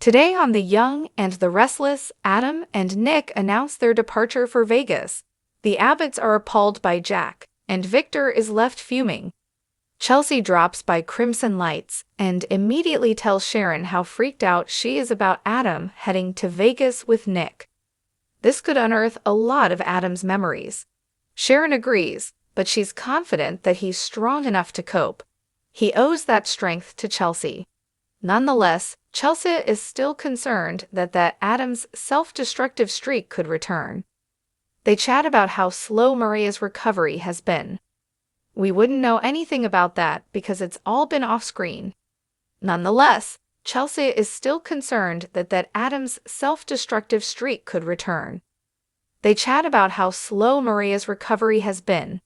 Today on The Young and the Restless, Adam and Nick announce their departure for Vegas. The Abbotts are appalled by Jack, and Victor is left fuming. Chelsea drops by Crimson Lights and immediately tells Sharon how freaked out she is about Adam heading to Vegas with Nick. This could unearth a lot of Adam's memories. Sharon agrees, but she's confident that he's strong enough to cope. He owes that strength to Chelsea. Nonetheless, Chelsea is still concerned that Adam's self-destructive streak could return. They chat about how slow Maria's recovery has been. We wouldn't know anything about that because it's all been off-screen. Nonetheless, Chelsea is still concerned that Adam's self-destructive streak could return. They chat about how slow Maria's recovery has been.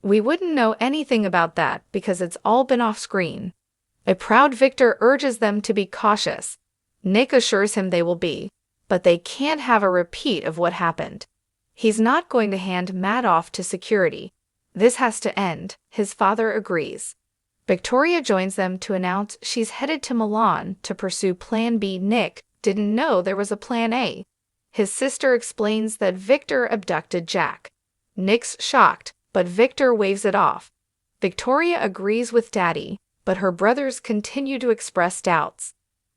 We wouldn't know anything about that because it's all been off-screen. A proud Victor urges them to be cautious. Nick assures him they will be, but they can't have a repeat of what happened. He's not going to hand Matt off to security. This has to end, his father agrees. Victoria joins them to announce she's headed to Milan to pursue Plan B. Nick didn't know there was a Plan A. His sister explains that Victor abducted Jack. Nick's shocked, but Victor waves it off. Victoria agrees with Daddy, but her brothers continue to express doubts.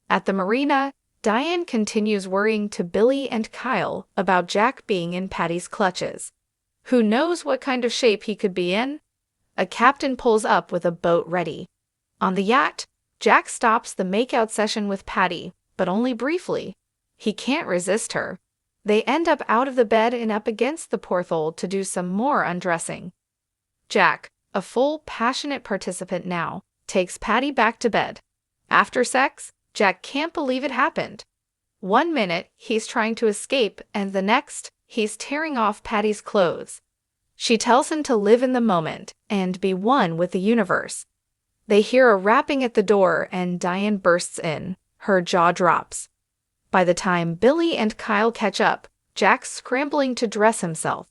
At the marina, Diane continues worrying to Billy and Kyle about Jack being in Patty's clutches. Who knows what kind of shape he could be in? A captain pulls up with a boat ready. On the yacht, Jack stops the makeout session with Patty, but only briefly. He can't resist her. They end up out of the bed and up against the porthole to do some more undressing. Jack, a full, passionate participant now, takes Patty back to bed. After sex, Jack can't believe it happened. 1 minute, he's trying to escape, and the next, he's tearing off Patty's clothes. She tells him to live in the moment and be one with the universe. They hear a rapping at the door and Diane bursts in. Her jaw drops. By the time Billy and Kyle catch up, Jack's scrambling to dress himself.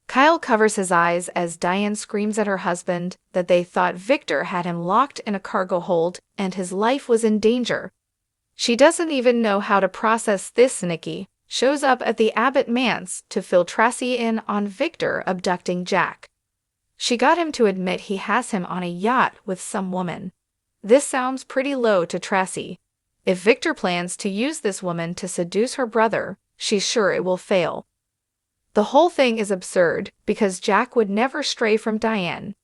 Kyle covers his eyes as Diane screams at her husband that they thought Victor had him locked in a cargo hold and his life was in danger. She doesn't even know how to process this. Nikki shows up at the Abbott manse to fill Tracy in on Victor abducting Jack. She got him to admit he has him on a yacht with some woman. This sounds pretty low to Tracy. If Victor plans to use this woman to seduce her brother, she's sure it will fail. The whole thing is absurd because Jack would never stray from Diane.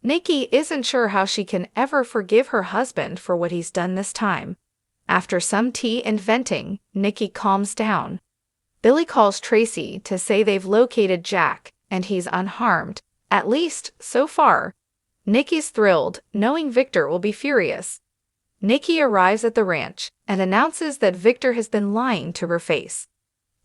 Nikki isn't sure how she can ever forgive her husband for what he's done this time. After some tea and venting, Nikki calms down. Billy calls Tracy to say they've located Jack and he's unharmed, at least so far. Nikki's thrilled, knowing Victor will be furious. Nikki arrives at the ranch and announces that Victor has been lying to her face.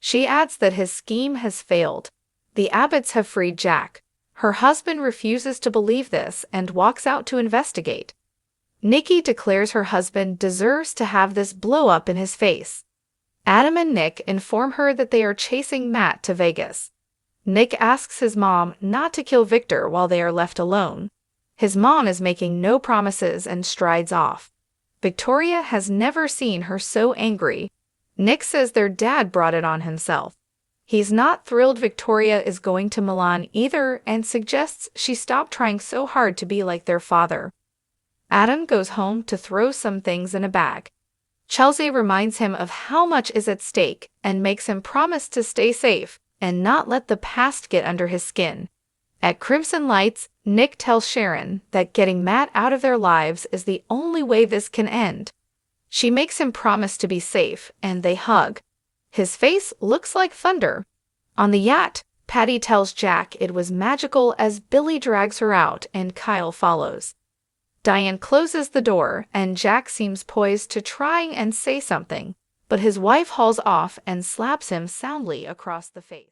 She adds that his scheme has failed. The Abbotts have freed Jack. Her husband refuses to believe this and walks out to investigate. Nikki declares her husband deserves to have this blow up in his face. Adam and Nick inform her that they are chasing Matt to Vegas. Nick asks his mom not to kill Victor while they are left alone. His mom is making no promises and strides off. Victoria has never seen her so angry. Nick says their dad brought it on himself. He's not thrilled Victoria is going to Milan either and suggests she stop trying so hard to be like their father. Adam goes home to throw some things in a bag. Chelsea reminds him of how much is at stake and makes him promise to stay safe and not let the past get under his skin. At Crimson Lights, Nick tells Sharon that getting Matt out of their lives is the only way this can end. She makes him promise to be safe, and they hug. His face looks like thunder. On the yacht, Patty tells Jack it was magical as Billy drags her out and Kyle follows. Diane closes the door, and Jack seems poised to try and say something, but his wife hauls off and slaps him soundly across the face.